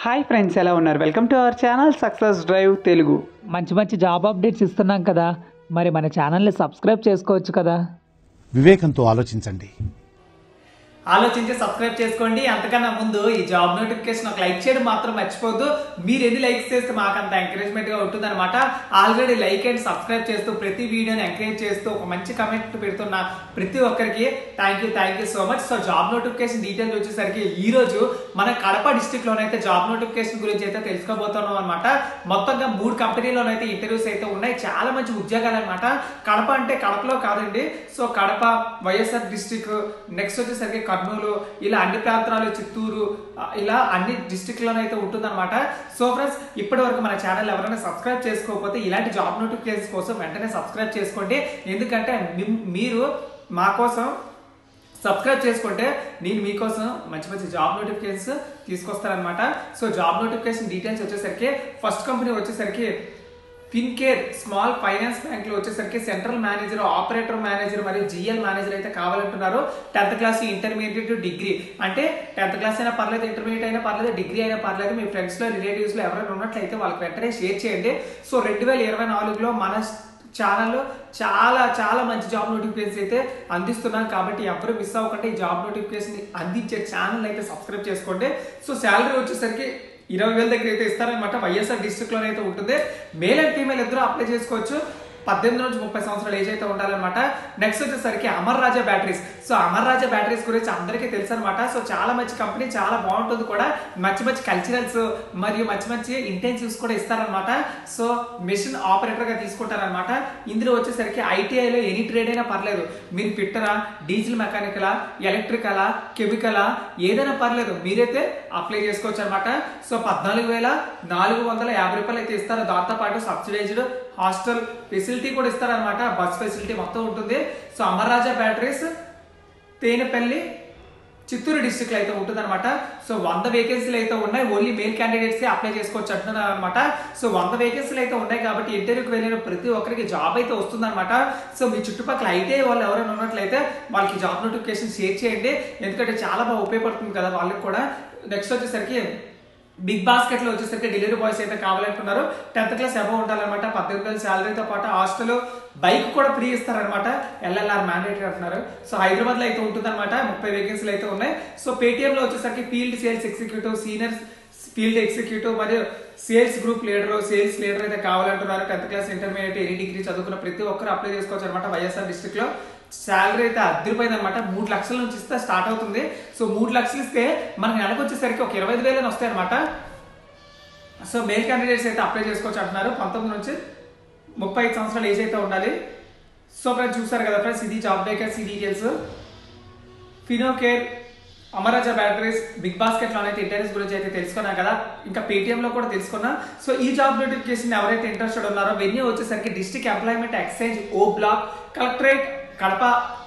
Hi friends, ఎలా ఉన్నారు? Welcome to our channel success drive Telugu. మంచి మంచి జాబ్ అప్డేట్స్ ఇస్తున్నాం కదా, మరి మన ఛానల్ని సబ్స్క్రైబ్ చేసుకోవచ్చు కదా. వివేకంతో ఆలోచించండి. ఆలోచించి సబ్స్క్రైబ్ చేసుకోండి. అంతకన్నా ముందు ఈ జాబ్ నోటిఫికేషన్ ఒక లైక్ చేయడం మాత్రం మర్చిపోద్దు. మీరు ఎన్ని లైక్స్ చేస్తే మాకు అంత ఎంకరేజ్మెంట్ గా ఉంటుంది అనమాట. ఆల్రెడీ లైక్ అండ్ సబ్స్క్రైబ్ చేస్తూ ప్రతి వీడియోని ఎంకరేజ్ చేస్తూ ఒక మంచి కమెంట్ పెడుతున్న ప్రతి ఒక్కరికి thank you so much. So job notification details వచ్చేసరికి ఈ రోజు మన కడప డిస్ట్రిక్ట్ లోనైతే జాబ్ నోటిఫికేషన్ గురించి అయితే తెలుసుకోబోతున్నాం అనమాట. మొత్తంగా 3 కంపెనీలోనైతే ఇంటర్వ్యూస్ అయితే ఉన్నాయి. చాలా మంచి ఉద్యోగాలు అనమాట. కడప అంటే కడపలో కాదండి. So Kadapa, YSR district, next వచ్చేసరికి కర్నూలు, ఇలా అన్ని ప్రాంతాలు, చిత్తూరు, ఇలా అన్ని డిస్ట్రిక్ట్లోనైతే ఉంటుందన్నమాట. సో ఫ్రెండ్స్, ఇప్పటి వరకు మన ఛానల్ ఎవరైనా సబ్స్క్రైబ్ చేసుకోకపోతే ఇలాంటి జాబ్ నోటిఫికేషన్స్ కోసం వెంటనే సబ్స్క్రైబ్ చేసుకోండి. ఎందుకంటే మీరు మా కోసం సబ్స్క్రైబ్ చేసుకుంటే నేను మీకోసం మంచి మంచి జాబ్ నోటిఫికేషన్స్ తీసుకొస్తానమాట. సో జాబ్ నోటిఫికేషన్ డీటెయిల్స్ వచ్చేసరికి ఫస్ట్ కంపెనీ వచ్చేసరికి ఫిన్కేర్ స్మాల్ ఫైనాన్స్ బ్యాంక్ లో వచ్చేసరికి సెంట్రల్ మేనేజర్, ఆపరేటర్ మేనేజర్ మరియు జిఎల్ మేనేజర్ అయితే కావాలంటున్నారు. 10th class, intermediate, degree. అంటే 10th క్లాస్ అయినా పర్లేదు, ఇంటర్మీడియట్ అయినా పర్లేదు, డిగ్రీ అయినా పర్లేదు. మీ ఫ్రెండ్స్ లో, రిలేటివ్స్ లో ఎవరైనా ఉన్నట్లయితే వాళ్ళకి వెంటనే షేర్ చేయండి. సో 2024లో మన ఛానల్లో చాలా మంచి జాబ్ నోటిఫికేషన్ అయితే అందిస్తున్నాం. కాబట్టి ఎవరు మిస్ అవ్వకుండా ఈ జాబ్ నోటిఫికేషన్ అందించే ఛానల్ అయితే సబ్స్క్రైబ్ చేసుకోండి. సో శాలరీ వచ్చేసరికి 20,000 దగ్గర అయితే ఇస్తారనమాట. వైఎస్ఆర్ డిస్ట్రిక్ట్ లోనైతే ఉంటుంది. మేల్ అండ్ ఫీమేల్ ఇద్దరు అప్లై చేసుకోవచ్చు. 18 నుంచి 30 సంవత్సరాల ఏజ్ అయితే ఉండాలన్నమాట. నెక్స్ట్ వచ్చేసరికి అమర్ రాజా బ్యాటరీస్. సో అమర్ రాజా బ్యాటరీస్ గురించి అందరికీ తెలుసు అనమాట. సో చాలా మంచి కంపెనీ, చాలా బాగుంటుంది కూడా. మంచి కల్చరల్స్ మరియు మంచి ఇంటెన్సివ్స్ కూడా ఇస్తారనమాట. సో మెషిన్ ఆపరేటర్ గా తీసుకుంటారనమాట. ఇందులో వచ్చేసరికి ఐటీఐలో ఎనీ ట్రేడ్ అయినా పర్లేదు. మీరు ఫిట్టరా, డీజిల్ మెకానికలా, ఎలక్ట్రికలా, కెమికలా, ఏదైనా పర్లేదు, మీరైతే అప్లై చేసుకోవచ్చు అనమాట. సో 14,450 రూపాయలు అయితే ఇస్తారు. దాంతో పాటు సబ్సిడైజ్డ్ హాస్టల్ ఫెసిలిటీ కూడా ఇస్తారనమాట. బస్ ఫెసిలిటీ మొత్తం ఉంటుంది. సో అమర్ రాజా బ్యాటరీస్ తేనెపల్లి, చిత్తూరు డిస్ట్రిక్ట్ లో అయితే ఉంటుంది అనమాట. సో 100 వేకెన్సీలు అయితే ఉన్నాయి. ఓన్లీ మేల్ క్యాండిడేట్స్ అప్లై చేసుకోవచ్చు అంటున్నారు అనమాట. సో 100 వేకెన్సీలు అయితే ఉన్నాయి కాబట్టి ఇంటర్వ్యూకి వెళ్ళిన ప్రతి ఒక్కరికి జాబ్ అయితే వస్తుంది అనమాట. సో మీ చుట్టుపక్కల ఐటీఐ వాళ్ళు ఎవరైనా ఉన్నట్లయితే వాళ్ళకి జాబ్ నోటిఫికేషన్ షేర్ చేయండి. ఎందుకంటే చాలా బాగా ఉపయోగపడుతుంది కదా వాళ్ళకి కూడా. నెక్స్ట్ వచ్చేసరికి బిగ్ బాస్కెట్ లో వచ్చేసరికి డెలివరీ బాయ్స్ అయితే కావాలంటున్నారు. 10th క్లాస్ అబౌవ్ ఉండాలన్నమాట. 18,000 శాలరీతో పాటు హాస్టల్, బైక్ కూడా ఫ్రీ ఇస్తారనమాట. ఎల్ఎల్ఆర్ మ్యాండేటరీ అంటున్నారు. సో హైదరాబాద్ లో అయితే ఉంటుంది అనమాట. 30 వేకెన్సీలు అయితే ఉన్నాయి. సో పేటిఎం లో వచ్చేసరికి field sales executive, senior field executive మరియు సేల్స్ గ్రూప్ సేల్స్ లీడర్ అయితే కావాలంటున్నారు. 10th class, intermediate, any degree చదువుకున్న ప్రతి ఒక్కరు అప్లై చేసుకోవచ్చు అనమాట. వైఎస్ఆర్ డిస్ట్రిక్ట్ లో శాలరీ అయితే అద్దరిపోయింది అనమాట. 3 లక్షల నుంచి ఇస్తే స్టార్ట్ అవుతుంది. సో 3 లక్షలు ఇస్తే మనకి నెలకు వచ్చేసరికి ఒక 25,000 వస్తాయి అనమాట. సో మేల్ క్యాండిడేట్స్ అయితే అప్లై చేసుకోవచ్చు అంటున్నారు. 19 నుంచి 35 సంవత్సరాల ఏజ్ అయితే ఉండాలి. సో ఫ్రెండ్స్, చూసారు కదా ఫ్రెండ్స్, ఇది జాబ్ వేకెన్సీ డీటెయిల్స్. ఫినోకేర్, అమర్ రాజా బ్యాటరీస్, బిగ్ బాస్కెట్ లో అయితే ఇంటర్వ్యూస్ గురించి అయితే తెలుసుకున్నాం కదా. ఇంకా పేటిఎం లో కూడా తెలుసుకున్నా. సో ఈ జాబ్ నోటిఫికేషన్ ఎవరైతే ఇంట్రెస్టెడ్ ఉన్నారో వెన్యూ వచ్చేసరికి డిస్ట్రిక్ట్ ఎంప్లాయ్మెంట్ ఎక్స్చేంజ్, ఓ బ్లాక్, కలెక్టరేట్, కడప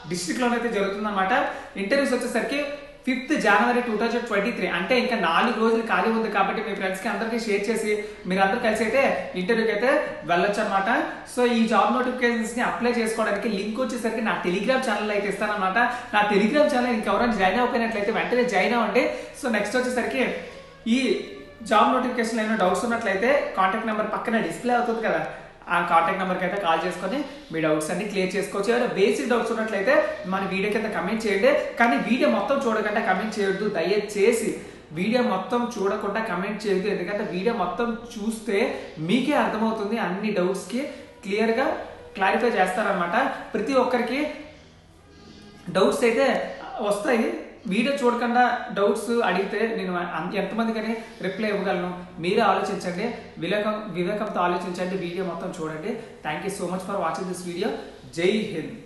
డిస్ట్రిక్ట్ లోనైతే జరుగుతుంది అనమాట. ఇంటర్వ్యూస్ వచ్చేసరికి 5th జనవరి 2023. అంటే ఇంకా 4 రోజులు ఖాళీ ఉంది కాబట్టి మీ ఫ్రెండ్స్ కి అందరికీ షేర్ చేసి మీరందరూ కలిసి అయితే ఇంటర్వ్యూకి అయితే వెళ్ళొచ్చు అనమాట. సో ఈ జాబ్ నోటిఫికేషన్స్ ని అప్లై చేసుకోవడానికి లింక్ వచ్చేసరికి నా టెలిగ్రామ్ ఛానల్ అయితే ఇస్తానమాట. నా టెలిగ్రామ్ ఛానల్ ఇంకెవరైనా జాయిన్ అయిపోయినట్లయితే వెంటనే జాయిన్ అవ్వండి. సో నెక్స్ట్ వచ్చేసరికి ఈ జాబ్ నోటిఫికేషన్ ఏమైనా డౌట్స్ ఉన్నట్లయితే కాంటాక్ట్ నెంబర్ పక్కన డిస్ప్లే అవుతుంది కదా, ఆ కాంటాక్ట్ నెంబర్కి అయితే కాల్ చేసుకొని మీ డౌట్స్ అన్ని క్లియర్ చేసుకోవచ్చు. ఏమైనా బేసిక్ డౌట్స్ ఉన్నట్లయితే మన వీడియో కింద కమెంట్ చేయండి. కానీ వీడియో మొత్తం చూడకుండా కమెంట్ చేయొద్దు. దయచేసి వీడియో మొత్తం చూడకుండా కమెంట్ చేయొద్దు. ఎందుకంటే వీడియో మొత్తం చూస్తే మీకే అర్థమవుతుంది. అన్ని డౌట్స్కి క్లియర్గా క్లారిఫై చేస్తారనమాట. ప్రతి ఒక్కరికి డౌట్స్ అయితే వస్తాయి. వీడియో చూడకుండా డౌట్స్ అడిగితే నేను ఎంతమందికని రిప్లై ఇవ్వగలను. మీరే ఆలోచించండి, వివేకంతో ఆలోచించండి. వీడియో మొత్తం చూడండి. Thank you so much for watching this video. జై హింద్.